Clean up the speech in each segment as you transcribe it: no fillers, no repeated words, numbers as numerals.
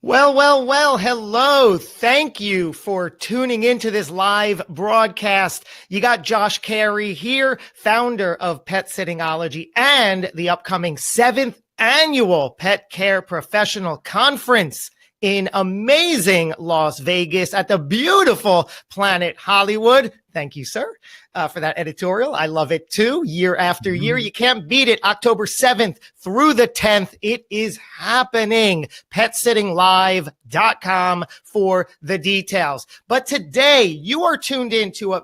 Well, hello. Thank you for tuning into this live broadcast. You got Josh Cary here, founder of PetSittingology and the upcoming 7th annual Pet Care Professional Conference in amazing Las Vegas at the beautiful Planet Hollywood. Thank you, sir, for that editorial. I love it too. Year after year, you can't beat it. October 7th through the 10th, it is happening. PetSittingLive.com for the details. But today, you are tuned into a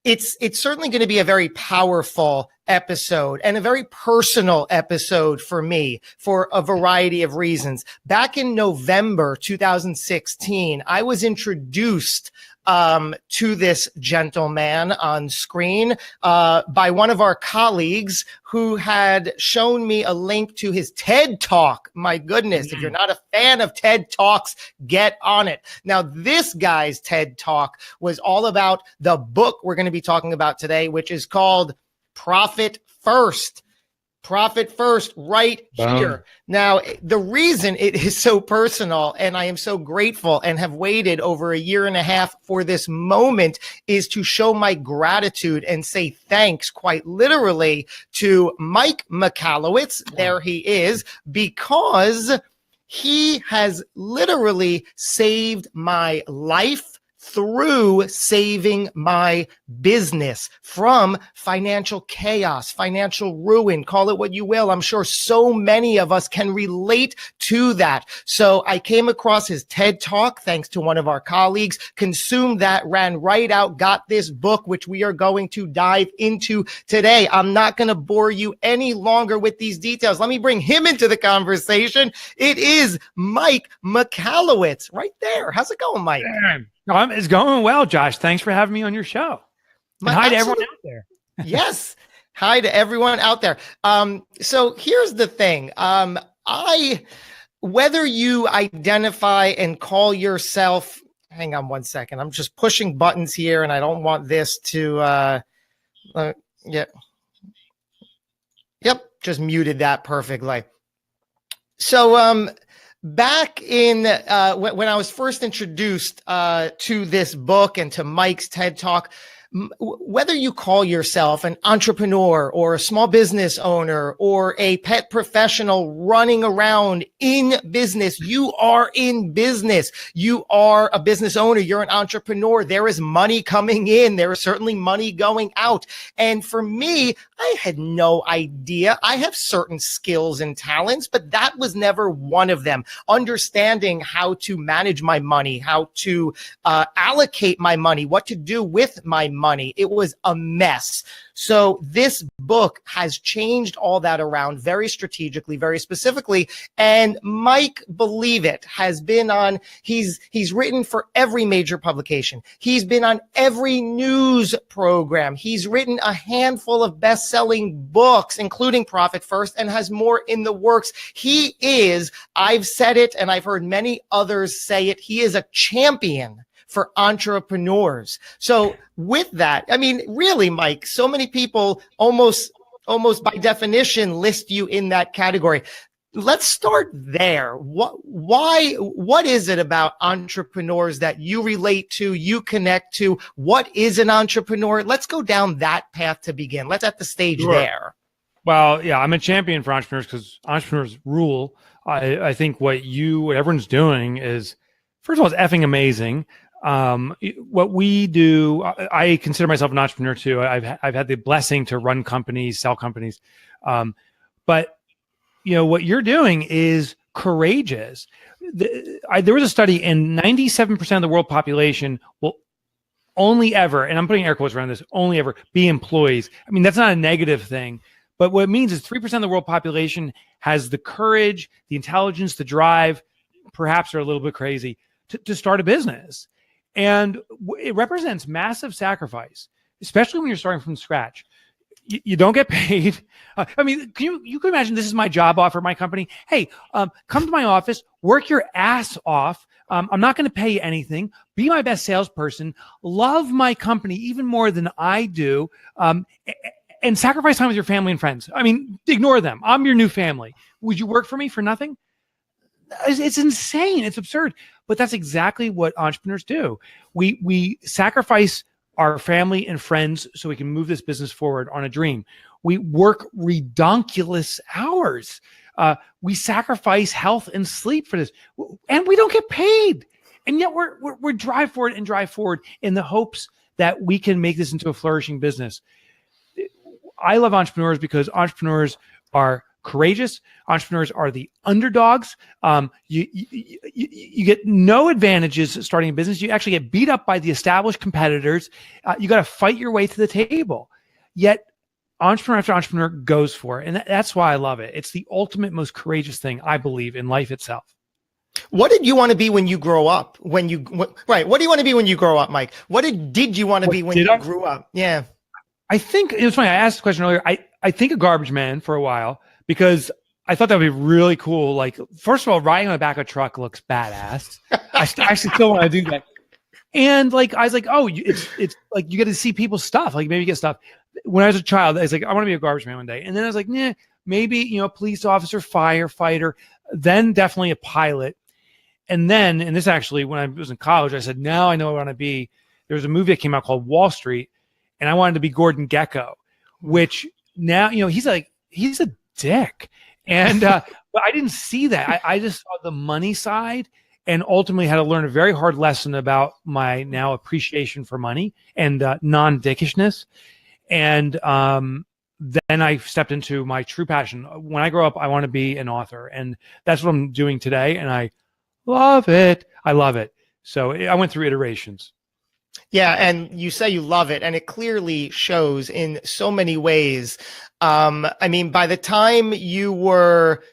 it's certainly going to be a very powerful episode and a very personal episode for me for a variety of reasons. Back in November 2016, I was introduced to this gentleman on screen by one of our colleagues who had shown me a link to his TED Talk. My goodness, if you're not a fan of TED Talks, get on it. Now, this guy's TED Talk was all about the book we're going to be talking about today, which is called Profit First. Profit First right here. Now, the reason it is so personal and I am so grateful and have waited over a year and a half for this moment is to show my gratitude and say thanks quite literally to Mike Michalowicz. There he is, because he has literally saved my life through saving my business from financial chaos, financial ruin, call it what you will. I'm sure so many of us can relate to that. So I came across his TED Talk, thanks to one of our colleagues, consumed that, ran right out, got this book, which we are going to dive into today. I'm not going to bore you any longer with these details. Let me bring him into the conversation. It is Mike Michalowicz right there. How's it going, Mike? It's going well, Josh. Thanks for having me on your show. And hi to everyone out there. Yes. Hi to everyone out there. So here's the thing. Whether you identify and call yourself, hang on one second. I'm just pushing buttons here and I don't want this to, Yep. Just muted that perfectly. So, back in when I was first introduced to this book and to Mike's TED Talk, whether you call yourself an entrepreneur or a small business owner or a pet professional running around in business, you are in business. You are a business owner. You're an entrepreneur. There is money coming in. There is certainly money going out. And for me, I had no idea. I have certain skills and talents, but that was never one of them. Understanding how to manage my money, how to allocate my money, what to do with my money. It was a mess. So this book has changed all that around very strategically, very specifically. And Mike, believe it, has been on, he's written for every major publication. He's been on every news program. He's written a handful of best-selling books, including Profit First, and has more in the works. He is, I've said it, and I've heard many others say it, he is a champion for entrepreneurs. So with that, I mean, really, Mike, so many people almost by definition list you in that category. Let's start there. What is it about entrepreneurs that you relate to, you connect to? What is an entrepreneur? Let's go down that path to begin. Let's set the stage there. Well, yeah, I'm a champion for entrepreneurs because entrepreneurs rule. I think what everyone's doing is, first of all, it's effing amazing. What we do, I consider myself an entrepreneur too. I've had the blessing to run companies, sell companies. But you know, what you're doing is courageous. There was a study, and 97% of the world population will only ever, and I'm putting air quotes around this, only ever be employees. I mean, that's not a negative thing, but what it means is 3% of the world population has the courage, the intelligence, the drive, perhaps are a little bit crazy, to start a business. And it represents massive sacrifice, especially when you're starting from scratch. You don't get paid. I mean, you can imagine this is my job offer at my company. Hey, come to my office, work your ass off. I'm not going to pay you anything. Be my best salesperson. Love my company even more than I do. And sacrifice time with your family and friends. I mean, ignore them. I'm your new family. Would you work for me for nothing? It's insane. It's absurd. But that's exactly what entrepreneurs do. We sacrifice our family and friends so we can move this business forward on a dream. We work redonkulous hours. We sacrifice health and sleep for this, and we don't get paid. And yet we're drive forward in the hopes that we can make this into a flourishing business. I love entrepreneurs because entrepreneurs are courageous. Entrepreneurs are the underdogs. You get no advantages starting a business. You actually get beat up by the established competitors. You got to fight your way to the table. Yet entrepreneur after entrepreneur goes for it. And that's why I love it. It's the ultimate, most courageous thing, I believe, in life itself. What did you want to be when you grow up? What do you want to be when you grow up, Mike? What did you want to be when you grew up? Yeah. I think it was funny. I asked the question earlier. I think a garbage man for a while because I thought that would be really cool. Like, first of all, riding on the back of a truck looks badass. I actually still want to do that. And like, I was like, oh, it's like you get to see people's stuff. Like maybe you get stuff. When I was a child, I was like, I want to be a garbage man one day. And then I was like, nah, maybe, police officer, firefighter, then definitely a pilot. And then, and this actually, when I was in college, I said, now I know what I want to be. There was a movie that came out called Wall Street, and I wanted to be Gordon Gecko, which now, he's a dick. And, but I didn't see that. I just saw the money side and ultimately had to learn a very hard lesson about my now appreciation for money and non-dickishness. And then I stepped into my true passion. When I grow up, I want to be an author. And that's what I'm doing today. And I love it. I love it. So I went through iterations. Yeah. And you say you love it, and it clearly shows in so many ways. I mean, by the time you were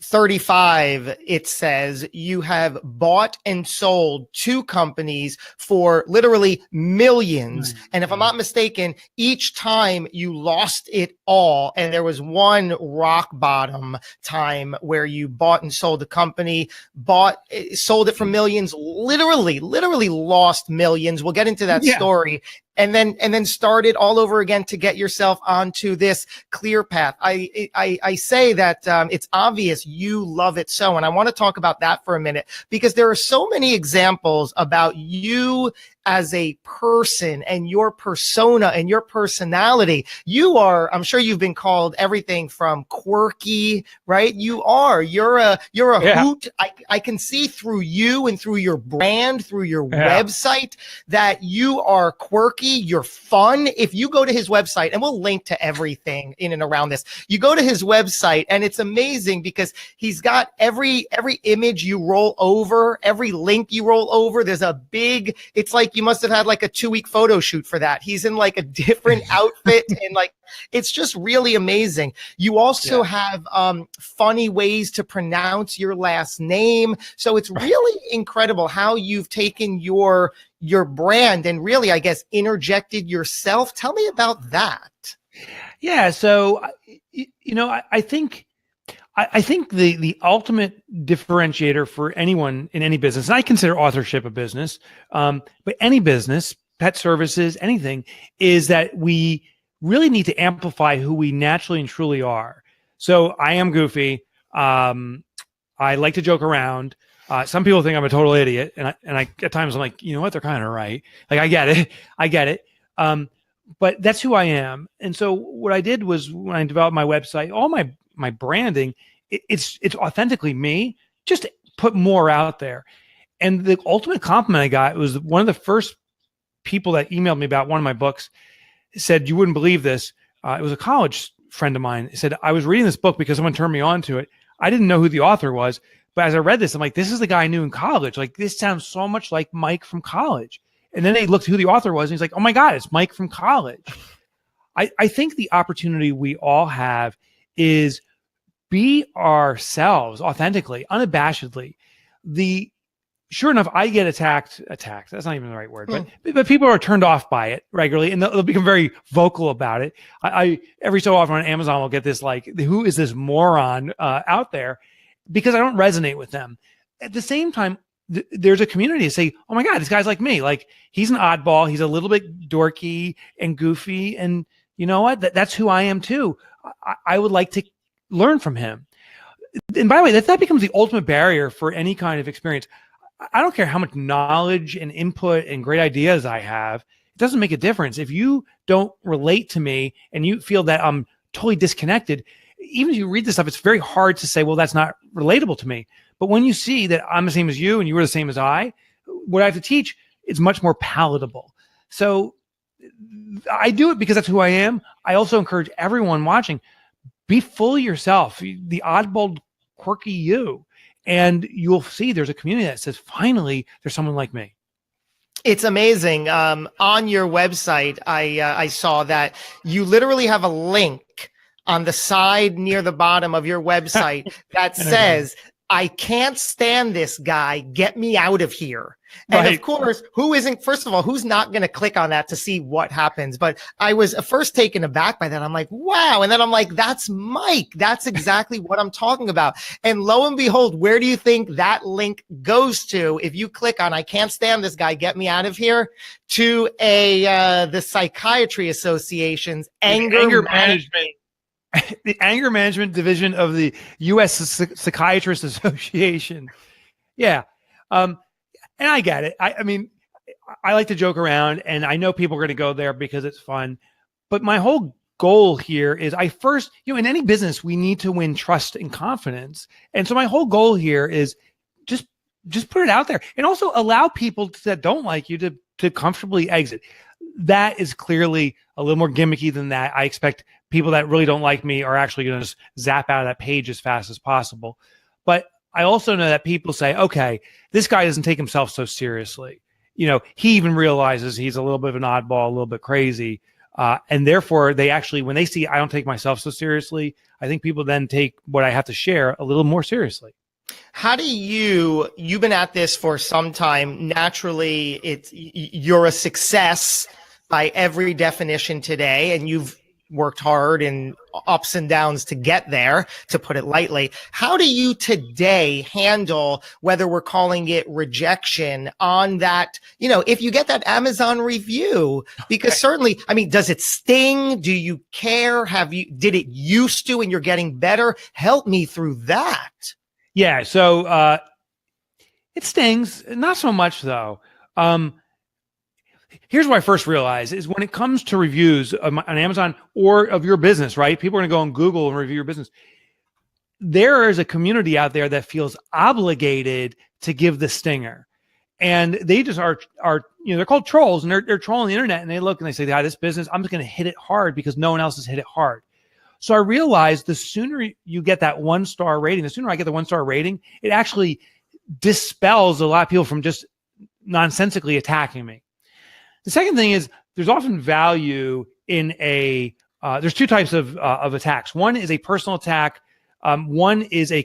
35, it says you have bought and sold 2 companies for literally millions. And if I'm not mistaken, each time you lost it all. And there was one rock bottom time where you bought and sold the company, sold it for millions, literally lost millions. We'll get into that story. And then started all over again to get yourself onto this clear path. I say that it's obvious you love it so, and I want to talk about that for a minute because there are so many examples about you as a person and your persona and your personality. I'm sure you've been called everything from quirky, right? You're a hoot. I can see through you and through your brand, through your website, that you are quirky. You're fun. If you go to his website, and we'll link to everything in and around this, you go to his website and it's amazing because he's got every image you roll over, every link you roll over. There's it's like you must have had like a 2-week photo shoot for that. He's in like a different outfit and like, it's just really amazing. You also have funny ways to pronounce your last name. So it's really incredible how you've taken your brand and really, I guess, interjected yourself. Tell me about that. Yeah. So, I think the ultimate differentiator for anyone in any business, and I consider authorship a business, but any business, pet services, anything, is that we really need to amplify who we naturally and truly are. So I am goofy. I like to joke around. Some people think I'm a total idiot, and I at times I'm like, you know what, they're kind of right. Like I get it. But that's who I am. And so what I did was when I developed my website, all my branding, it's authentically me. Just put more out there. And the ultimate compliment I got was one of the first people that emailed me about one of my books said, you wouldn't believe this. It was a college friend of mine. He said, I was reading this book because someone turned me on to it. I didn't know who the author was. But as I read this, I'm like, this is the guy I knew in college. Like, this sounds so much like Mike from college. And then they looked who the author was, and he's like, oh my God, it's Mike from college. I think the opportunity we all have is be ourselves authentically, unabashedly. Sure enough, I get attacked. That's not even the right word, but people are turned off by it regularly, and they'll become very vocal about it. I every so often on Amazon will get this like, who is this moron out there? Because I don't resonate with them. At the same time, there's a community to say, oh my God, this guy's like me. Like, he's an oddball. He's a little bit dorky and goofy. And you know what? That's who I am too. I would like to learn from him. And by the way, that becomes the ultimate barrier for any kind of experience. I don't care how much knowledge and input and great ideas I have. It doesn't make a difference. If you don't relate to me and you feel that I'm totally disconnected, even if you read this stuff, it's very hard to say, well, that's not relatable to me. But when you see that I'm the same as you and you were the same as I, what I have to teach is much more palatable. So I do it because that's who I am. I also encourage everyone watching, be fully yourself, the oddball, quirky you. And you'll see there's a community that says, finally, there's someone like me. It's amazing. On your website, I saw that you literally have a link on the side near the bottom of your website that says, I can't stand this guy. Get me out of here. And right. Of course, first of all, who's not going to click on that to see what happens? But I was first taken aback by that. I'm like, wow. And then I'm like, that's Mike. That's exactly what I'm talking about. And lo and behold, where do you think that link goes to? If you click on, I can't stand this guy, get me out of here, to the Psychiatry Association's anger management. The anger management division of the U.S. Psychiatrist Association. Yeah. And I get it. I mean, I like to joke around, and I know people are going to go there because it's fun. But my whole goal here is in any business, we need to win trust and confidence. And so my whole goal here is just put it out there, and also allow people that don't like you to comfortably exit. That is clearly a little more gimmicky than that. I expect people that really don't like me are actually going to just zap out of that page as fast as possible. But I also know that people say, okay, this guy doesn't take himself so seriously. He even realizes he's a little bit of an oddball, a little bit crazy. And therefore, they actually, when they see I don't take myself so seriously, I think people then take what I have to share a little more seriously. How do you've been at this for some time. Naturally, you're a success by every definition today, and you've worked hard and ups and downs to get there, to put it lightly. How do you today handle whether we're calling it rejection on that, if you get that Amazon review? Because certainly, I mean, does it sting? Do you care? Did it used to and you're getting better? Help me through that. Yeah. So it stings. Not so much though. Here's what I first realized is when it comes to reviews on Amazon or of your business, right? People are going to go on Google and review your business. There is a community out there that feels obligated to give the stinger. And they just are they're called trolls, and they're trolling the internet, and they look and they say, this business, I'm just going to hit it hard because no one else has hit it hard. So I realized the sooner you get that 1-star rating, the sooner I get the 1-star rating, it actually dispels a lot of people from just nonsensically attacking me. The second thing is there's often value in there's two types of attacks. One is a personal attack. One is a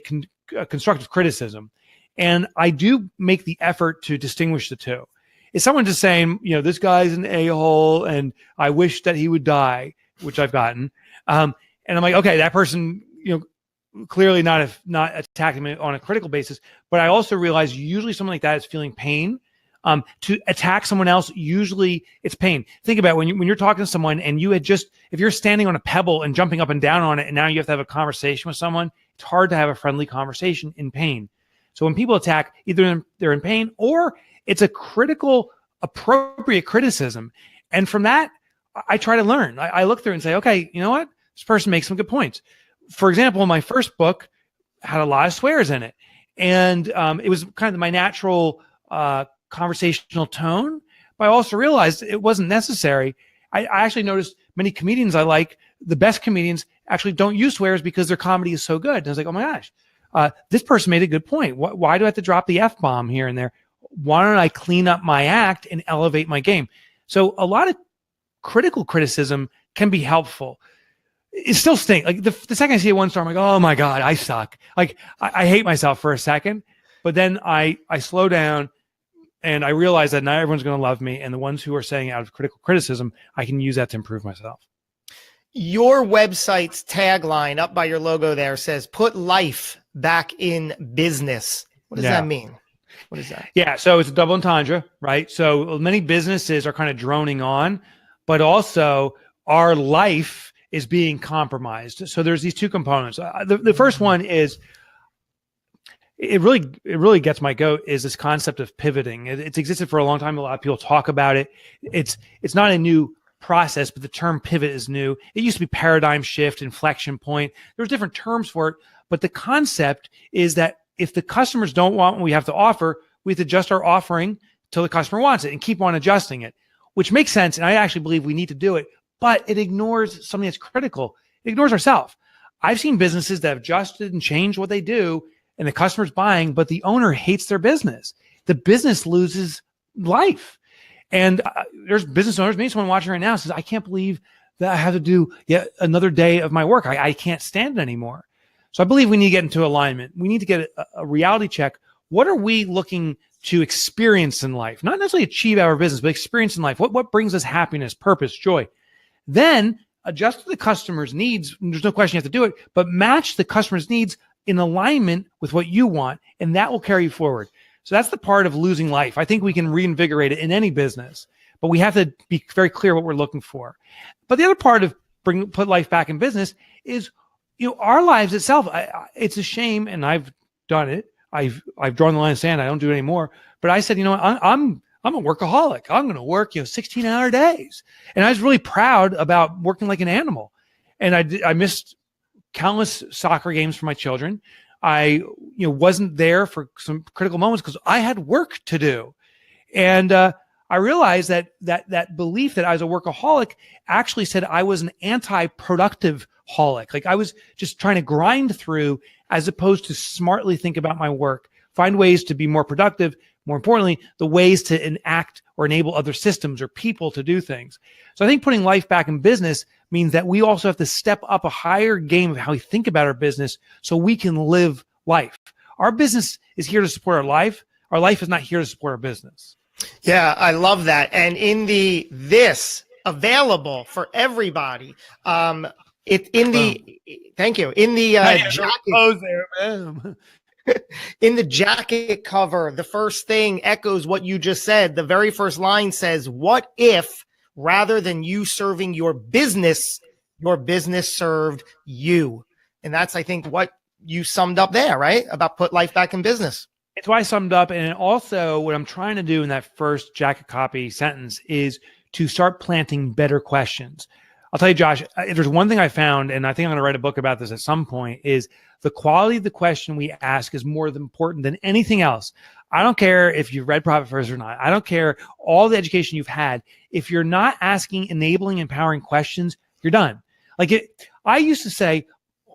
constructive criticism. And I do make the effort to distinguish the two. Is someone just saying, this guy's an a-hole and I wish that he would die, which I've gotten. And I'm like, okay, that person, clearly not attacking me on a critical basis. But I also realize usually someone like that is feeling pain. To attack someone else, usually it's pain. Think about when you're talking to someone and if you're standing on a pebble and jumping up and down on it, and now you have to have a conversation with someone, it's hard to have a friendly conversation in pain. So when people attack, either they're in pain or it's a critical, appropriate criticism. And from that, I try to learn. I look through and say, okay, you know what? This person makes some good points. For example, my first book had a lot of swears in it. And it was kind of my natural conversational tone, but I also realized it wasn't necessary. I actually noticed many comedians I like, the best comedians actually don't use swears because their comedy is so good. And I was like, oh my gosh, this person made a good point. Why do I have to drop the F-bomb here and there? Why don't I clean up my act and elevate my game? So a lot of critical criticism can be helpful. It still stinks. Like the second I see a 1-star, I'm like, oh my God, I suck. Like I hate myself for a second, but then I slow down. And I realize that not everyone's going to love me. And the ones who are saying out of critical criticism, I can use that to improve myself. Your website's tagline up by your logo there says, put life back in business. What does that mean? What is that? Yeah. So it's a double entendre, right? So many businesses are kind of droning on, but also our life is being compromised. So there's these two components. The first one is it really gets my goat is this concept of pivoting. It's existed for a long time. A lot of people talk about it. It's not a new process, but the term pivot is new. It used to be paradigm shift, inflection point. There's different terms for it, but the concept is that if the customers don't want what we have to offer, we have to adjust our offering till the customer wants it and keep on adjusting it, which makes sense. And I actually believe we need to do it, but it ignores something that's critical. It ignores ourselves. I've seen businesses that have adjusted and changed what they do, and the customer's buying, but the owner hates their business. The business loses life. And there's business owners, maybe someone watching right now says, I can't believe that I have to do yet another day of my work. I can't stand it anymore. So I believe we need to get into alignment. We need to get a reality check. What are we looking to experience in life? Not necessarily achieve our business, but experience in life. What brings us happiness, purpose, joy? Then adjust to the customer's needs. There's no question you have to do it, but match the customer's needs in alignment with what you want, and that will carry you forward. So that's the part of losing life. I think we can reinvigorate it in any business, but we have to be very clear what we're looking for. But the other part of put life back in business is, our lives itself. It's a shame, and I've done it. I've drawn the line in the sand. I don't do it anymore. But I said, I'm a workaholic. I'm going to work 16-hour days, and I was really proud about working like an animal. And I missed countless soccer games for my children. I wasn't there for some critical moments because I had work to do. And I realized that belief that I was a workaholic actually said I was an anti-productive holic. Like I was just trying to grind through as opposed to smartly think about my work, find ways to be more productive. More importantly, the ways to enact or enable other systems or people to do things. So I think putting life back in business means that we also have to step up a higher game of how we think about our business so we can live life. Our business is here to support our life. Our life is not here to support our business. Yeah, I love that. And in this available for everybody, thank you. In the jacket, in the jacket cover, the first thing echoes what you just said. The very first line says, what if rather than you serving your business served you? And that's, I think, what you summed up there, right? About put life back in business. It's what I summed up. And also what I'm trying to do in that first jacket copy sentence is to start planting better questions. I'll tell you, Josh, if there's one thing I found, and I think I'm going to write a book about this at some point, is the quality of the question we ask is more important than anything else. I don't care if you've read Profit First or not. I don't care all the education you've had. If you're not asking enabling, empowering questions, you're done. I used to say,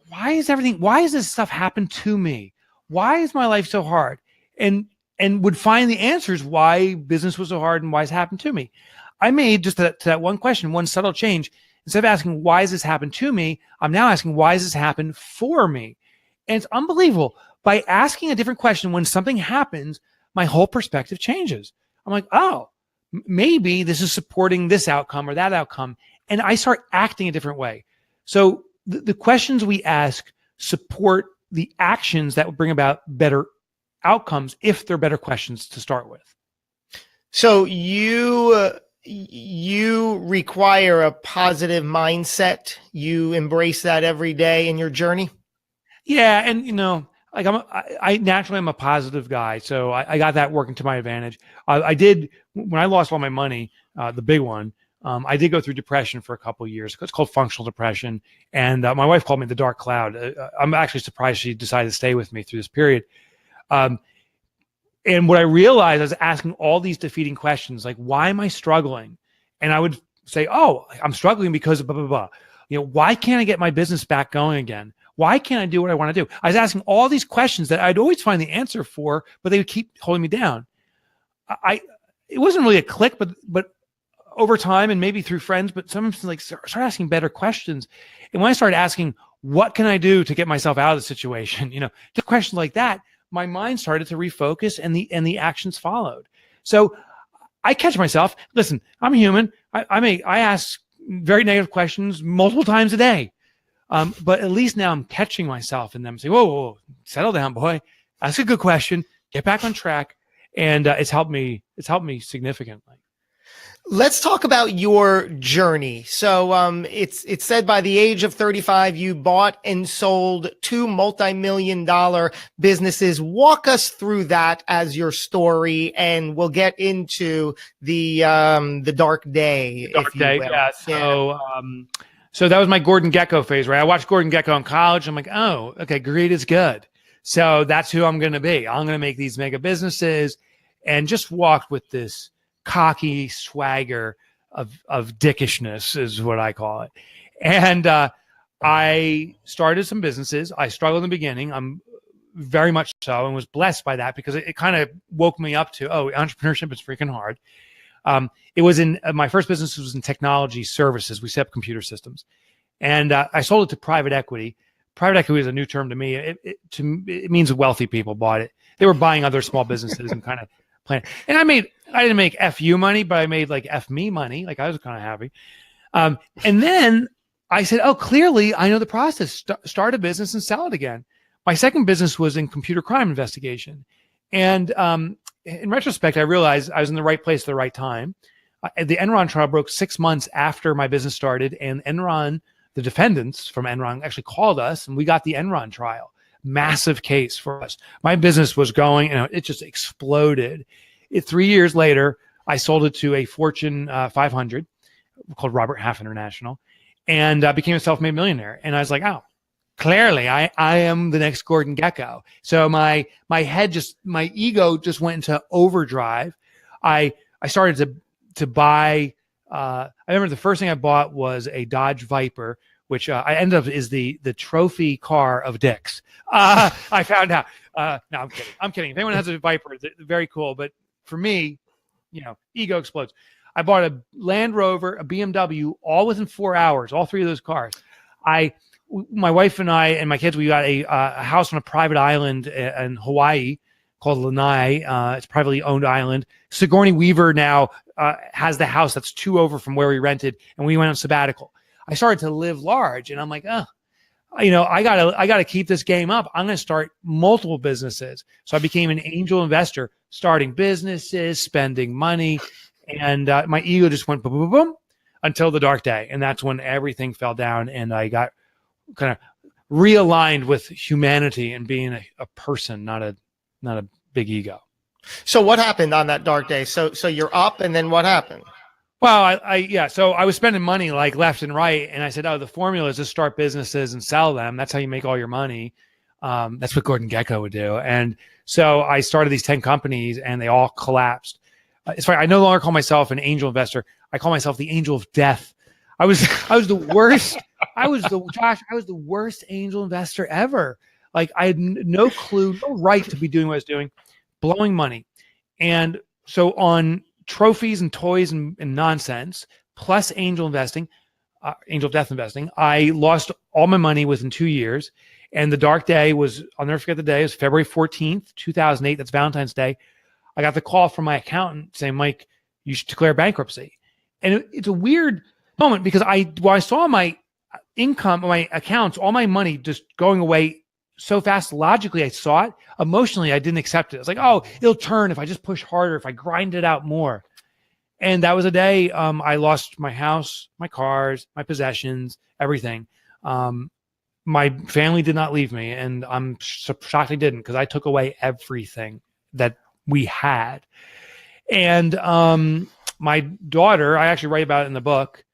why does this stuff happen to me? Why is my life so hard? And would find the answers why business was so hard and why it's happened to me. I made just to that one question, one subtle change. Instead of asking, why has this happened to me? I'm now asking, why has this happened for me? And it's unbelievable. By asking a different question, when something happens, my whole perspective changes. I'm like, oh, maybe this is supporting this outcome or that outcome. And I start acting a different way. So the questions we ask support the actions that will bring about better outcomes if they're better questions to start with. So you require a positive mindset. You embrace that every day in your journey. Yeah. And, I naturally am a positive guy. So I got that working to my advantage. I did, when I lost all my money, the big one, I did go through depression for a couple of years. It's called functional depression. And my wife called me the dark cloud. I'm actually surprised she decided to stay with me through this period. And what I realized, I was asking all these defeating questions, like, why am I struggling? And I would say, oh, I'm struggling because of blah, blah, blah. Why can't I get my business back going again? Why can't I do what I want to do? I was asking all these questions that I'd always find the answer for, but they would keep holding me down. It wasn't really a click, but over time and maybe through friends, but sometimes start asking better questions. And when I started asking, what can I do to get myself out of the situation? Just questions like that, my mind started to refocus and the actions followed. So I catch myself. Listen, I'm human. I ask very negative questions multiple times a day. But at least now I'm catching myself in them. Say, whoa, settle down, boy. Ask a good question. Get back on track. And it's helped me significantly. Let's talk about your journey. So it's said by the age of 35, you bought and sold two multi-million-dollar businesses. Walk us through that as your story, and we'll get into the dark day, if you will. Yeah. So that was my Gordon Gecko phase, right? I watched Gordon Gecko in college. I'm like, oh, okay, greed is good. So that's who I'm going to be. I'm going to make these mega businesses, and just walked with this cocky swagger of dickishness is what I call it. And I started some businesses. I struggled in the beginning. I'm very much so, and was blessed by that because it kind of woke me up to, oh, entrepreneurship is freaking hard. It was in my first business was in technology services. We set up computer systems, and I sold it to private equity. Private equity is a new term to me. It means wealthy people bought it. They were buying other small businesses and kind of playing. And I didn't make FU money, but I made like F me money. Like I was kind of happy. And then I said, oh, clearly I know the process. Start a business and sell it again. My second business was in computer crime investigation. And in retrospect, I realized I was in the right place at the right time. The Enron trial broke 6 months after my business started, and Enron, the defendants from Enron, actually called us, and we got the Enron trial. Massive case for us. My business was going, and it just exploded. 3 years later, I sold it to a Fortune 500 called Robert Half International, and became a self-made millionaire. And I was like, oh, clearly I am the next Gordon Gecko. So my ego just went into overdrive. I started to buy. I remember the first thing I bought was a Dodge Viper, which I ended up is the trophy car of dicks. I found out. No, I'm kidding. I'm kidding. If anyone has a Viper, they're very cool. But for me, ego explodes. I bought a Land Rover, a BMW, all within 4 hours. All three of those cars. My wife and I and my kids, we got a house on a private island in Hawaii called Lanai. It's a privately owned island. Sigourney Weaver now has the house that's 2 over from where we rented, and we went on sabbatical. I started to live large, and I'm like, I gotta keep this game up. I'm gonna start multiple businesses. So I became an angel investor, starting businesses, spending money, and my ego just went boom, boom, boom, until the dark day, and that's when everything fell down, and I got kind of realigned with humanity and being a person, not a big ego. So what happened on that dark day? So you're up, and then what happened? Well, so I was spending money like left and right, and I said, oh, the formula is just start businesses and sell them. That's how you make all your money. That's what Gordon Gecko would do. And so I started these 10 companies, and they all collapsed. It's funny. I no longer call myself an angel investor. I call myself the angel of death. I was the worst. I was the worst angel investor ever. Like I had no clue, no right to be doing what I was doing, blowing money. And so on trophies and toys and nonsense, plus angel investing, angel of death investing, I lost all my money within 2 years. And the dark day was, I'll never forget the day, it was February 14th, 2008. That's Valentine's Day. I got the call from my accountant saying, Mike, you should declare bankruptcy. And it's a weird moment because I saw my income, my accounts, all my money just going away so fast. Logically, I saw it. Emotionally, I didn't accept it. It's like, oh, it'll turn if I just push harder, if I grind it out more. And that was a day I lost my house, my cars, my possessions, everything. My family did not leave me, and I'm shocked they didn't, because I took away everything that we had. And my daughter, I actually write about it in the book,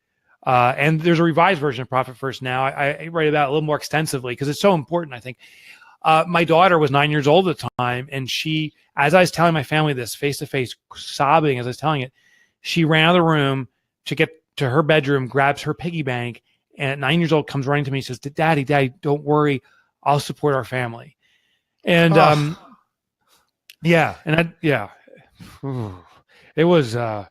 and there's a revised version of Profit First now. I write about it a little more extensively because it's so important, I think. My daughter was 9 years old at the time, and she, as I was telling my family this face-to-face, sobbing as I was telling it, she ran out of the room to get to her bedroom, grabs her piggy bank, and at 9 years old comes running to me and says, Daddy, don't worry, I'll support our family. And it was the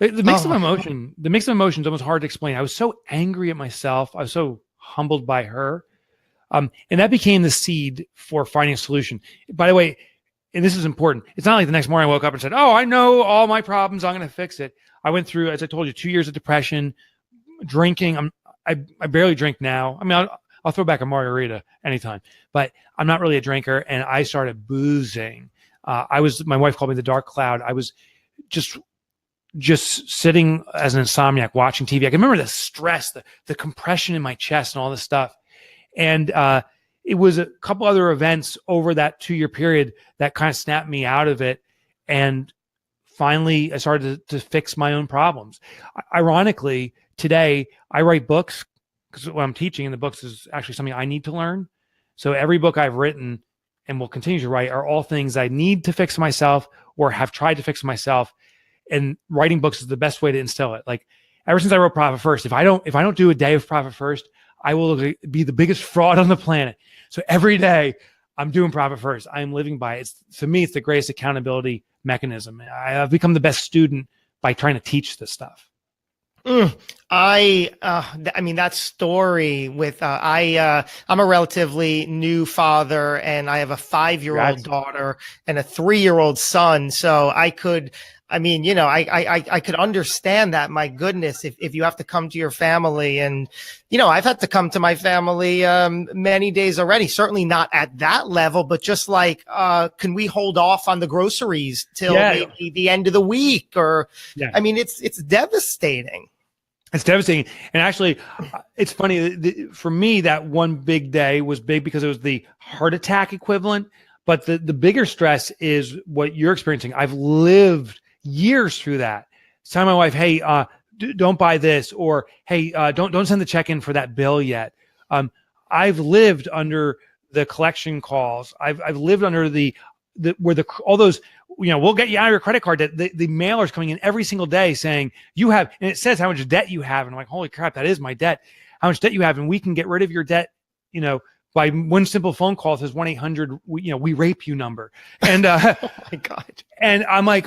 mix of emotion. The mix of emotions almost hard to explain. I was so angry at myself. I was so humbled by her. And that became the seed for finding a solution. By the way, and this is important, it's not like the next morning I woke up and said, oh, I know all my problems, I'm going to fix it. I went through, as I told you, 2 years of depression, drinking. I barely drink now. I mean, I'll throw back a margarita anytime, but I'm not really a drinker. And I started boozing. My wife called me the dark cloud. I was just just sitting as an insomniac watching TV. I can remember the stress, the compression in my chest and all this stuff. And it was a couple other events over that 2-year period that kind of snapped me out of it. And finally, I started to fix my own problems. Ironically, today I write books because what I'm teaching in the books is actually something I need to learn. So every book I've written and will continue to write are all things I need to fix myself or have tried to fix myself. And writing books is the best way to instill it. Like ever since I wrote Profit First, if I don't do a day of Profit First, I will be the biggest fraud on the planet. So every day I'm doing Profit First. I'm living by it. To me, it's the greatest accountability mechanism. I've become the best student by trying to teach this stuff. I mean, that story with, I'm a relatively new father, and I have a 5-year-old daughter and a 3-year-old son. So I could understand that. My goodness, if you have to come to your family, and, I've had to come to my family, many days already, certainly not at that level, but just like, can we hold off on the groceries till maybe the end of the week? Or, I mean, it's devastating. It's devastating. And actually, it's funny. For me, that one big day was big because it was the heart attack equivalent. But the bigger stress is what you're experiencing. I've lived years through that. Telling my wife, hey, don't buy this, or hey, don't send the check in for that bill yet. I've lived under the collection calls. I've lived under all those, we'll get you out of your credit card. That the mailers coming in every single day saying you have, and it says how much debt you have. And I'm like, holy crap, that is my debt. How much debt you have, and we can get rid of your debt, by one simple phone call. It says 1-800, we rape you number. And oh my God. And I'm like,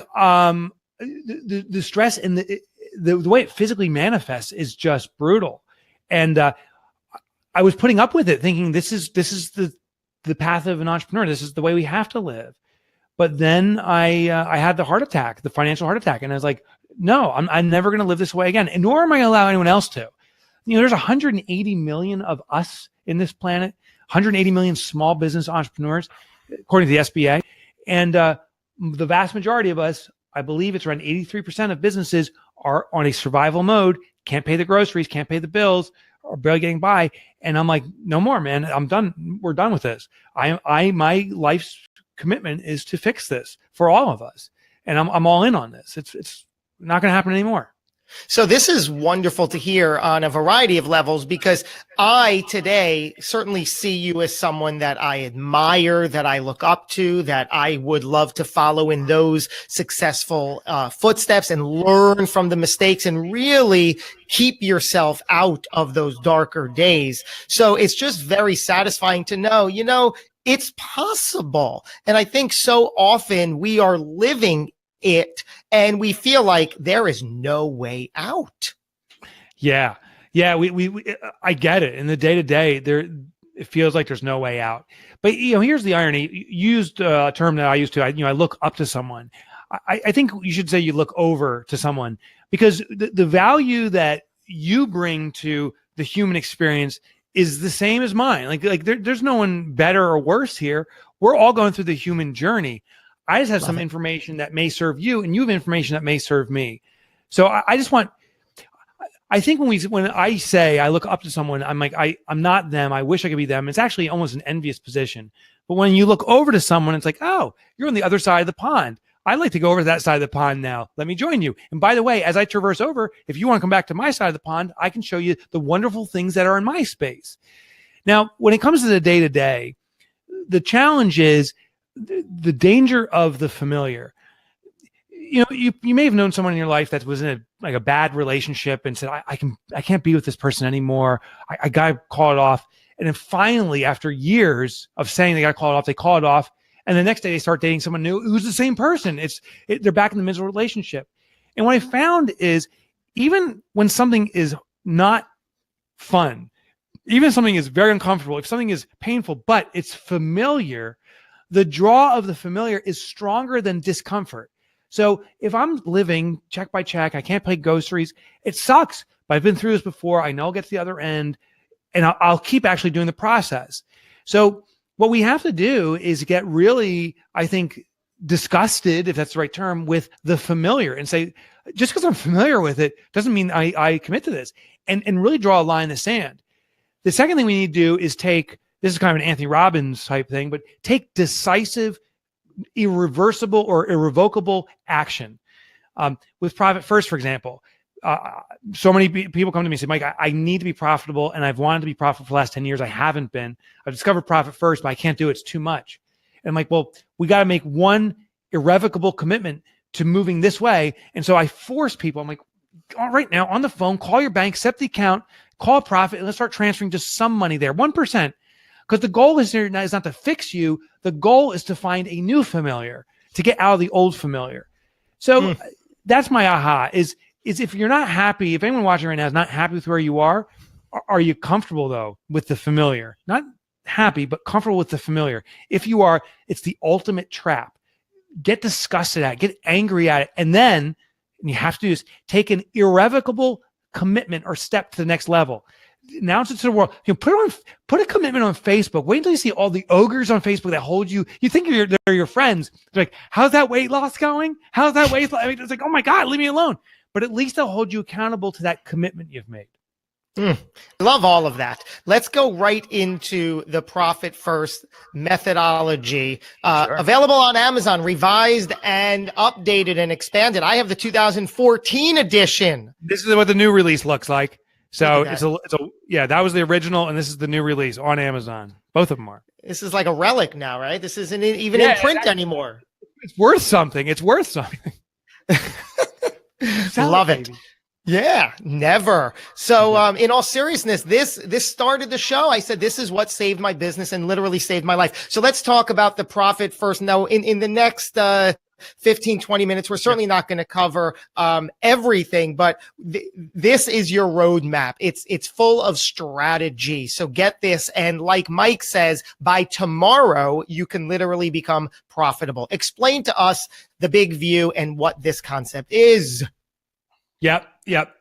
the stress and the way it physically manifests is just brutal. And I was putting up with it, thinking this is the path of an entrepreneur. This is the way we have to live. But then I had the heart attack, the financial heart attack. And I was like, no, I'm never going to live this way again. And nor am I going to allow anyone else to. There's 180 million of us in this planet, 180 million small business entrepreneurs, according to the SBA. And the vast majority of us, I believe it's around 83% of businesses, are on a survival mode, can't pay the groceries, can't pay the bills, or barely getting by. And I'm like, no more, man. I'm done. We're done with this. My life's commitment is to fix this for all of us. And I'm all in on this. It's not going to happen anymore. So this is wonderful to hear on a variety of levels, because I today certainly see you as someone that I admire, that I look up to, that I would love to follow in those successful footsteps and learn from the mistakes and really keep yourself out of those darker days. So it's just very satisfying to know, it's possible. And I think so often we are living it and we feel like there is no way out. Yeah. I get it. In the day to day, it feels like there's no way out. But here's the irony. You used a term that I used to. I look up to someone. I think you should say you look over to someone, because the value that you bring to the human experience is the same as mine. Like there's no one better or worse here. We're all going through the human journey. I just have some information that may serve you, and you have information that may serve me. So I think when I say I look up to someone, I'm like, I'm not them. I wish I could be them. It's actually almost an envious position. But when you look over to someone, it's like, oh, you're on the other side of the pond. I'd like to go over to that side of the pond now. Let me join you. And by the way, as I traverse over, if you want to come back to my side of the pond, I can show you the wonderful things that are in my space. Now, when it comes to the day-to-day, the challenge is the danger of the familiar. You may have known someone in your life that was in a bad relationship and said, I can't be with this person anymore. I got to call it off. And then finally, after years of saying they got to call it off, they call it off. And the next day they start dating someone new who's the same person. They're back in the miserable relationship. And what I found is, even when something is not fun, even if something is very uncomfortable, if something is painful, but it's familiar, the draw of the familiar is stronger than discomfort. So if I'm living check by check, I can't pay groceries, it sucks, but I've been through this before. I know I'll get to the other end, and I'll keep actually doing the process. So what we have to do is get really, I think, disgusted, if that's the right term, with the familiar and say, just because I'm familiar with it doesn't mean I commit to this, and really draw a line in the sand. The second thing we need to do is take, this is kind of an Anthony Robbins type thing, but take decisive, irreversible or irrevocable action. With Profit First, for example, so many people come to me and say, Mike, I need to be profitable, and I've wanted to be profitable for the last 10 years. I haven't been. I've discovered Profit First, but I can't do it. It's too much. And I'm like, well, we got to make one irrevocable commitment to moving this way. And so I force people, I'm like, all right, now on the phone, call your bank, set the account, call Profit, and let's start transferring just some money there, 1%. Because the goal is not to fix you. The goal is to find a new familiar, to get out of the old familiar. So that's my aha is if you're not happy, if anyone watching right now is not happy with where you are you comfortable though with the familiar? Not happy, but comfortable with the familiar. If you are, it's the ultimate trap. Get disgusted at it, get angry at it, and then you have to do this, take an irrevocable commitment or step to the next level. Announce it to the world. Put a commitment on Facebook. Wait until you see all the ogres on Facebook that hold you. You think they're your friends. They're like, how's that weight loss going? How's that weight loss? I mean, it's like, oh my God, leave me alone. But at least they'll hold you accountable to that commitment you've made. Love all of that. Let's go right into the Profit First methodology. Sure. Available on Amazon, revised and updated and expanded. I have the 2014 edition. This is what the new release looks like. So that was the original, and this is the new release on Amazon. Both of them are. This is like a relic now, right? This isn't even in print anymore. It's worth something. It's worth something. Love it. Baby. Yeah, never. So in all seriousness, this started the show. I said, this is what saved my business and literally saved my life. So let's talk about the Profit First. Now, in the next 15, 20 minutes, we're certainly not going to cover everything, but this is your roadmap. It's full of strategy. So get this. And like Mike says, by tomorrow, you can literally become profitable. Explain to us the big view and what this concept is. Yep.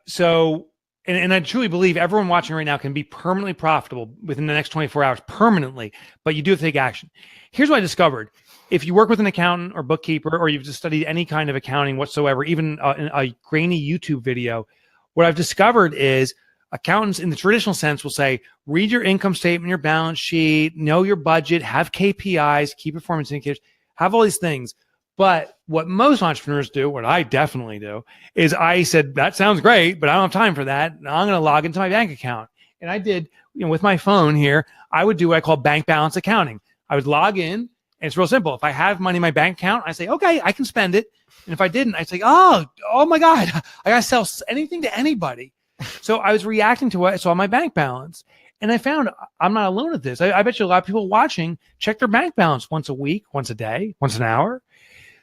So, and I truly believe everyone watching right now can be permanently profitable within the next 24 hours, permanently, but you do have to take action. Here's what I discovered. If you work with an accountant or bookkeeper, or you've just studied any kind of accounting whatsoever, even a grainy YouTube video, what I've discovered is accountants in the traditional sense will say, read your income statement, your balance sheet, know your budget, have KPIs, key performance indicators, have all these things. But what most entrepreneurs do, what I definitely do, is I said, that sounds great, but I don't have time for that. Now I'm going to log into my bank account. And I did, with my phone here, I would do what I call bank balance accounting. I would log in, and it's real simple. If I have money in my bank account, I say, okay, I can spend it. And if I didn't, I'd say, oh my God, I got to sell anything to anybody. So I was reacting to what I saw on my bank balance. And I found I'm not alone at this. I bet you a lot of people watching check their bank balance once a week, once a day, once an hour.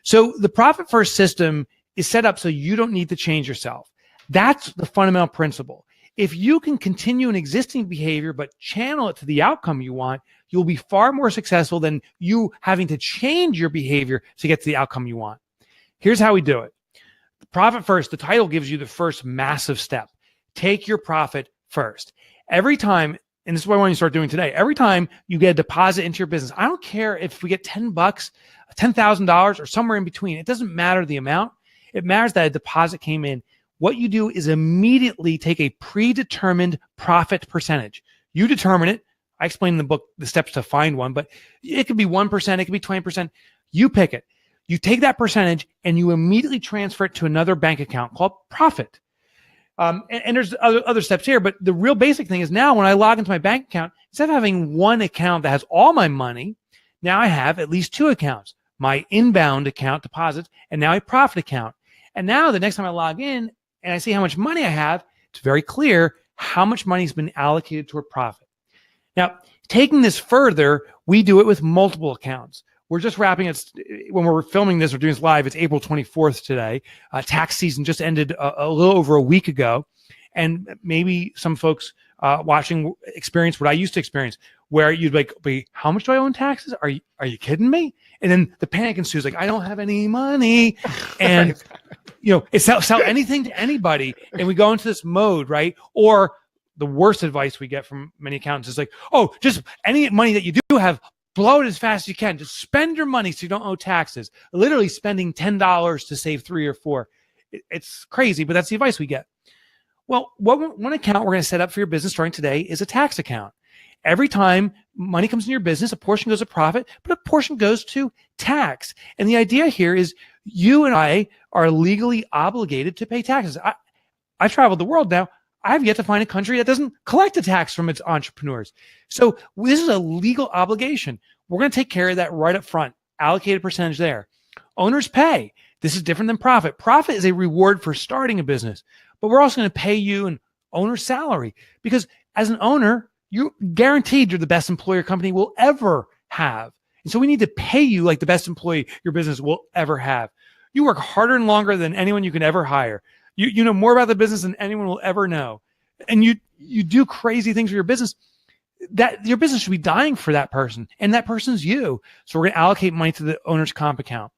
So the Profit First system is set up so you don't need to change yourself. That's the fundamental principle. If you can continue an existing behavior, but channel it to the outcome you want, you'll be far more successful than you having to change your behavior to get to the outcome you want. Here's how we do it. Profit First, the title gives you the first massive step. Take your profit first. Every time, and this is what I want you to start doing today, every time you get a deposit into your business, I don't care if we get $10, $10,000 or somewhere in between. It doesn't matter the amount. It matters that a deposit came in. What you do is immediately take a predetermined profit percentage. You determine it. I explain in the book the steps to find one, but it could be 1%, it could be 20%. You pick it. You take that percentage and you immediately transfer it to another bank account called Profit. And there's other steps here, but the real basic thing is now when I log into my bank account, instead of having one account that has all my money, now I have at least two accounts. My inbound account deposits, and now a profit account. And now the next time I log in and I see how much money I have, it's very clear how much money has been allocated toward profit. Now, taking this further, we do it with multiple accounts. We're just wrapping it. When we're filming this, we're doing this live. It's April 24th today. Tax season just ended a little over a week ago. And maybe some folks watching experience what I used to experience, where you'd like, wait, how much do I owe in taxes? Are you kidding me? And then the panic ensues, like, I don't have any money. And, it's sell anything to anybody. And we go into this mode, right? Or the worst advice we get from many accountants is like, oh, just any money that you do have, blow it as fast as you can. Just spend your money so you don't owe taxes. Literally spending $10 to save 3 or 4. It's crazy, but that's the advice we get. Well, one account we're going to set up for your business starting today is a tax account. Every time money comes in your business, a portion goes to profit, but a portion goes to tax. And the idea here is you and I are legally obligated to pay taxes. I've traveled the world now. I've yet to find a country that doesn't collect a tax from its entrepreneurs. So this is a legal obligation. We're going to take care of that right up front. Allocate a percentage there. Owners pay. This is different than profit. Profit is a reward for starting a business, but we're also going to pay you an owner's salary because as an owner, you're guaranteed you're the best employee your company will ever have. And so we need to pay you like the best employee your business will ever have. You work harder and longer than anyone you can ever hire. You know more about the business than anyone will ever know. And you do crazy things for your business that your business should be dying for that person. And that person's you. So we're going to allocate money to the owner's comp account.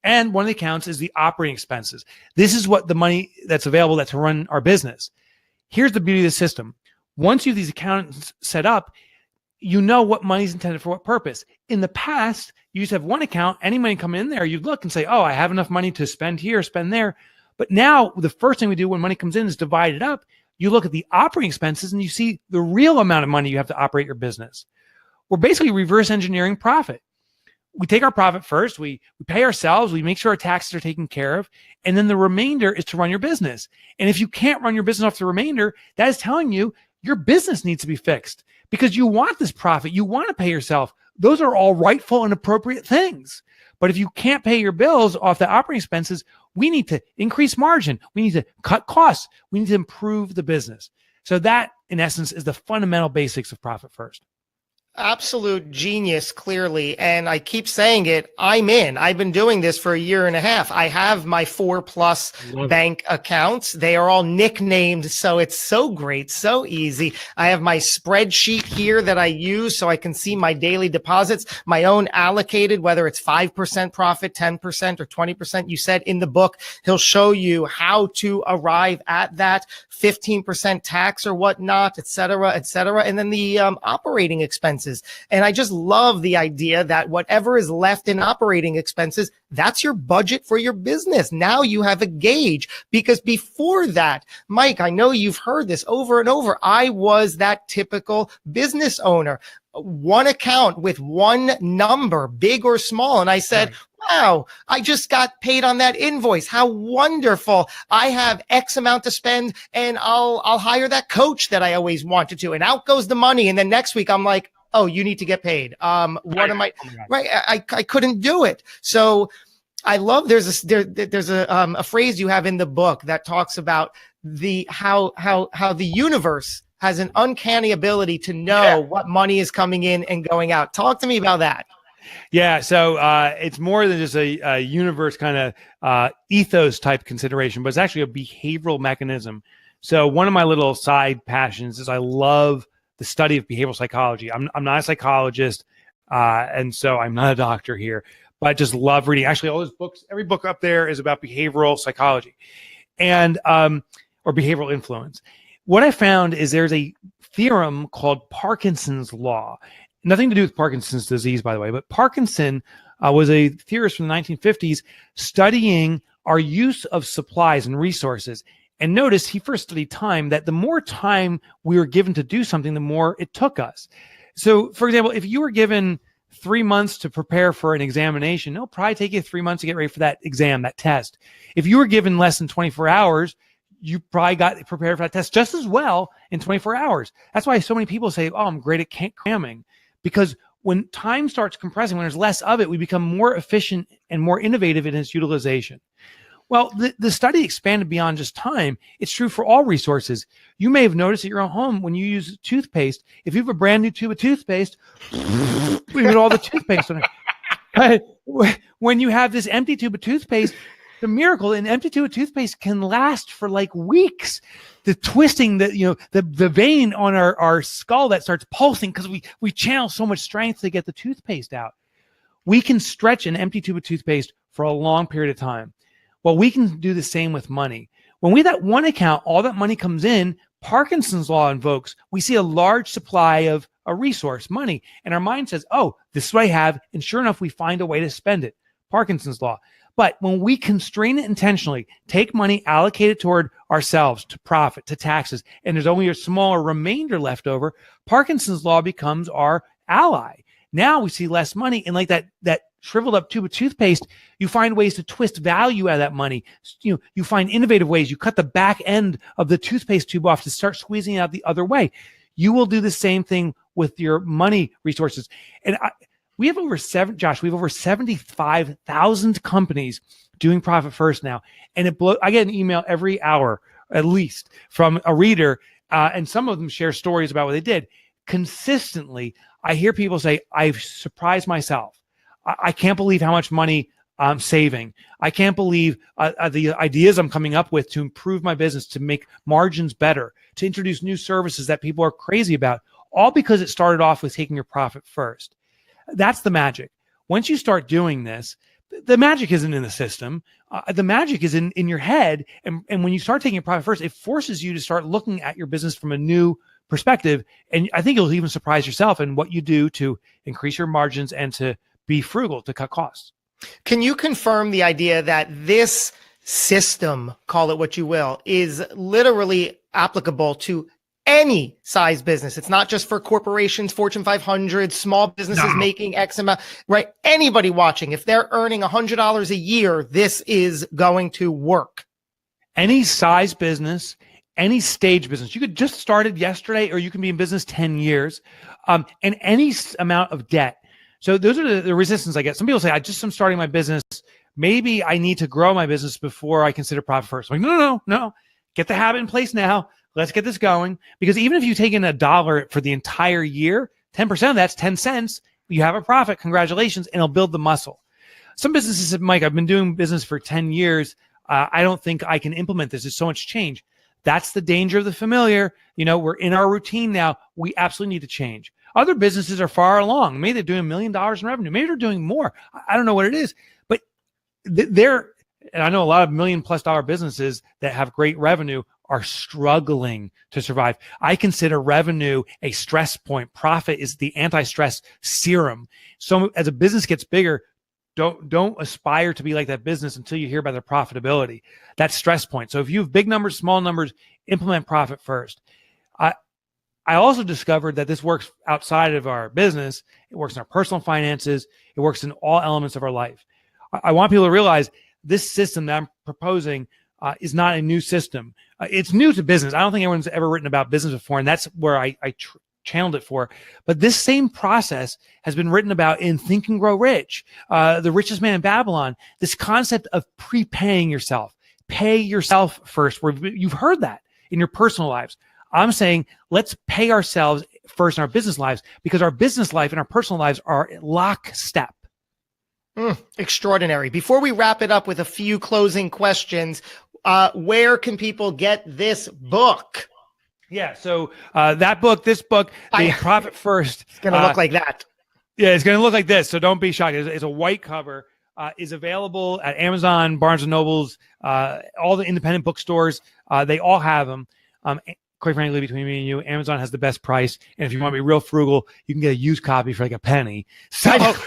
And one of the accounts is the operating expenses. This is what the money that's available to run our business. Here's the beauty of the system. Once you have these accounts set up, you know what money is intended for what purpose. In the past, you used to have one account, any money come in there, you'd look and say, oh, I have enough money to spend here, spend there. But now the first thing we do when money comes in is divide it up. You look at the operating expenses and you see the real amount of money you have to operate your business. We're basically reverse engineering profit. We take our profit first, we pay ourselves, we make sure our taxes are taken care of, and then the remainder is to run your business. And if you can't run your business off the remainder, that is telling you your business needs to be fixed because you want this profit. You want to pay yourself. Those are all rightful and appropriate things. But if you can't pay your bills off the operating expenses, we need to increase margin. We need to cut costs. We need to improve the business. So that, in essence, is the fundamental basics of profit first. Absolute genius, clearly. And I keep saying it, I'm in. I've been doing this for a year and a half. I have my 4+ bank accounts. They are all nicknamed, so it's so great, so easy. I have my spreadsheet here that I use so I can see my daily deposits, my own allocated, whether it's 5% profit, 10% or 20%. You said in the book, he'll show you how to arrive at that 15% tax or whatnot, et cetera, et cetera. And then the operating expenses. And I just love the idea that whatever is left in operating expenses, that's your budget for your business. Now you have a gauge, because before that, Mike, I know you've heard this over and over. I was that typical business owner, one account with one number, big or small. And I said, wow, I just got paid on that invoice. How wonderful. I have X amount to spend and I'll hire that coach that I always wanted to. And out goes the money. And then next week I'm like, oh, you need to get paid. What am I? Right. I couldn't do it. So I love, there's a phrase you have in the book that talks about how the universe has an uncanny ability to know what money is coming in and going out. Talk to me about that. Yeah, so it's more than just a universe kind of ethos type consideration, but it's actually a behavioral mechanism. So one of my little side passions is I love the study of behavioral psychology. I'm not a psychologist, and so I'm not a doctor here, but I just love reading. Actually, all those books, every book up there is about behavioral psychology and or behavioral influence. What I found is there's a theorem called Parkinson's law. Nothing to do with Parkinson's disease, by the way, but Parkinson was a theorist from the 1950s studying our use of supplies and resources. And notice he first studied time, that the more time we were given to do something, the more it took us. So, for example, if you were given 3 months to prepare for an examination, it'll probably take you 3 months to get ready for that exam, that test. If you were given less than 24 hours, you probably got prepared for that test just as well in 24 hours. That's why so many people say, oh, I'm great at cramming. Because when time starts compressing, when there's less of it, we become more efficient and more innovative in its utilization. Well, the study expanded beyond just time. It's true for all resources. You may have noticed at your own home when you use toothpaste, if you have a brand new tube of toothpaste, you get all the toothpaste on it. When you have this empty tube of toothpaste, the miracle, an empty tube of toothpaste can last for like weeks. The twisting, the vein on our skull that starts pulsing because we channel so much strength to get the toothpaste out. We can stretch an empty tube of toothpaste for a long period of time. Well, we can do the same with money. When we have that one account, all that money comes in, Parkinson's law invokes. We see a large supply of a resource, money, and our mind says, oh, this is what I have. And sure enough, we find a way to spend it. Parkinson's law. But when we constrain it intentionally, take money, allocate it toward ourselves, to profit, to taxes, and there's only a smaller remainder left over, Parkinson's law becomes our ally. Now we see less money, and like that shriveled up tube of toothpaste, you find ways to twist value out of that money. You find innovative ways. You cut the back end of the toothpaste tube off to start squeezing it out the other way. You will do the same thing with your money resources. And we have over 75,000 companies doing Profit First now. And I get an email every hour, at least, from a reader, and some of them share stories about what they did. Consistently, I hear people say, I've surprised myself. I can't believe how much money I'm saving. I can't believe the ideas I'm coming up with to improve my business, to make margins better, to introduce new services that people are crazy about, all because it started off with taking your profit first. That's the magic. Once you start doing this, the magic isn't in the system. The magic is in your head. And when you start taking your profit first, it forces you to start looking at your business from a new perspective. And I think you'll even surprise yourself in what you do to increase your margins and to be frugal, to cut costs. Can you confirm the idea that this system, call it what you will, is literally applicable to any size business? It's not just for corporations, Fortune 500, small businesses making X amount, right? Anybody watching, if they're earning $100 a year, this is going to work. Any size business, any stage business. You could just started yesterday, or you can be in business 10 years, and any amount of debt. So those are the resistance I get. Some people say, I'm starting my business. Maybe I need to grow my business before I consider profit first. I'm like, no. Get the habit in place now. Let's get this going. Because even if you take in $1 for the entire year, 10% of that's 10 cents. You have a profit. Congratulations. And it'll build the muscle. Some businesses said, Mike, I've been doing business for 10 years. I don't think I can implement this. There's so much change. That's the danger of the familiar. We're in our routine now. We absolutely need to change. Other businesses are far along. Maybe they're doing $1 million in revenue. Maybe they're doing more. I don't know what it is, but and I know a lot of $1 million+ businesses that have great revenue are struggling to survive. I consider revenue a stress point. Profit is the anti-stress serum. So as a business gets bigger, don't aspire to be like that business until you hear about their profitability. That's stress point. So if you have big numbers, small numbers, implement profit first. I also discovered that this works outside of our business. It works in our personal finances. It works in all elements of our life. I want people to realize this system that I'm proposing is not a new system. It's new to business. I don't think anyone's ever written about business before, and that's where I channeled it for. But this same process has been written about in Think and Grow Rich, The Richest Man in Babylon, this concept of prepaying yourself. Pay yourself first. Where you've heard that in your personal lives. I'm saying let's pay ourselves first in our business lives, because our business life and our personal lives are lockstep. Extraordinary. Before we wrap it up with a few closing questions, where can people get this book? Yeah, so this book, The Profit First. It's going to look like that. Yeah, it's going to look like this, so don't be shocked. It's a white cover. Is available at Amazon, Barnes & Nobles, all the independent bookstores. They all have them. Quite frankly, between me and you, Amazon has the best price. And if you want to be real frugal, you can get a used copy for like a penny. So, I don't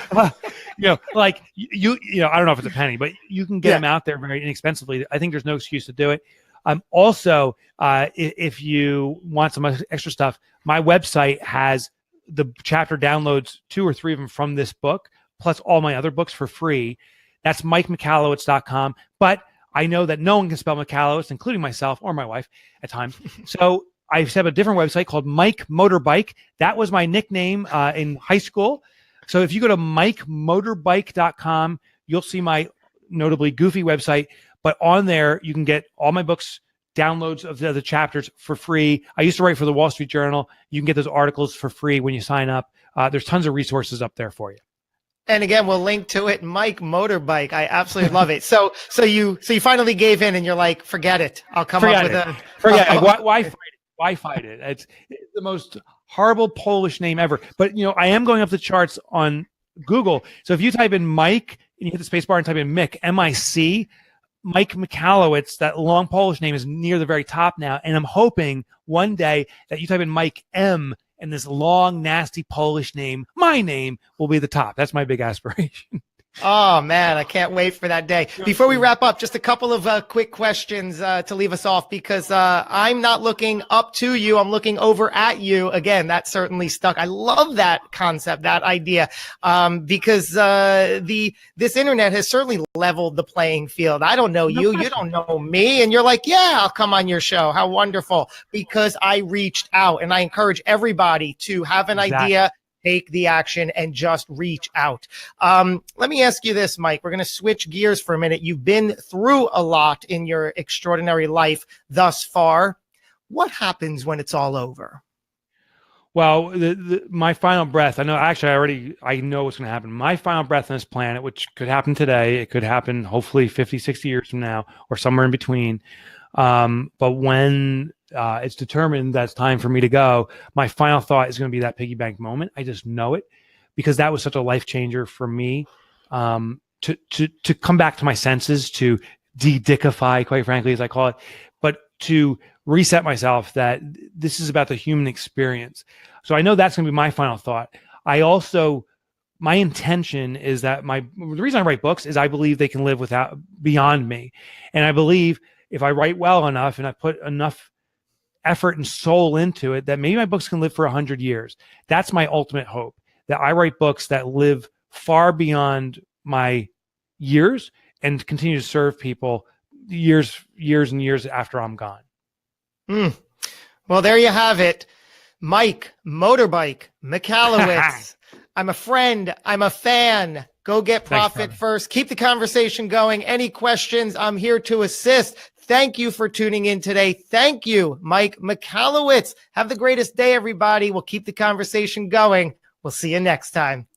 know if it's a penny, but you can get them out there very inexpensively. I think there's no excuse to do it. Also, if you want some extra stuff, my website has the chapter downloads, 2 or 3 of them from this book, plus all my other books for free. That's MikeMichalowicz.com. But I know that no one can spell Michalowicz, including myself or my wife at times. So I set up a different website called Mike Motorbike. That was my nickname in high school. So if you go to MikeMotorbike.com, you'll see my notably goofy website. But on there, you can get all my books, downloads of the chapters for free. I used to write for the Wall Street Journal. You can get those articles for free when you sign up. There's tons of resources up there for you. And again, we'll link to it. Mike Motorbike. I absolutely love it. So you finally gave in, and you're like, forget it. I'll come up with a. Forget it. Why fight it? Why fight it? It's the most horrible Polish name ever. But I am going up the charts on Google. So if you type in Mike and you hit the space bar and type in Mick, M-I-C, Mike Michalowicz, that long Polish name is near the very top now. And I'm hoping one day that you type in Mike M and this long, nasty Polish name, my name, will be the top. That's my big aspiration. Oh man, I can't wait for that day. Before we wrap up, just a couple of quick questions to leave us off, because I'm not looking up to you. I'm looking over at you. Again, that certainly stuck. I love that concept, that idea, because this internet has certainly leveled the playing field. I don't know you. You don't know me. And you're like, yeah, I'll come on your show. How wonderful. Because I reached out, and I encourage everybody to have an idea, take the action, and just reach out. Let me ask you this, Mike. We're going to switch gears for a minute. You've been through a lot in your extraordinary life thus far. What happens when it's all over? Well, my final breath, I know what's going to happen. My final breath on this planet, which could happen today, it could happen hopefully 50, 60 years from now, or somewhere in between. But when it's determined that's time for me to go, my final thought is going to be that piggy bank moment. I just know it, because that was such a life changer for me, to come back to my senses, to de-dickify, quite frankly, as I call it, but to reset myself that this is about the human experience. So I know that's going to be my final thought. My intention is that the reason I write books is I believe they can live beyond me. And I believe if I write well enough and I put enough effort and soul into it, that maybe my books can live for 100 years. That's my ultimate hope, that I write books that live far beyond my years and continue to serve people years and years after I'm gone. Well, there you have it. Mike, Motorbike, Michalowicz. I'm a friend. I'm a fan. Go get profit first. Keep the conversation going. Any questions? I'm here to assist. Thank you for tuning in today. Thank you, Mike Michalowicz. Have the greatest day, everybody. We'll keep the conversation going. We'll see you next time.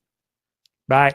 Bye.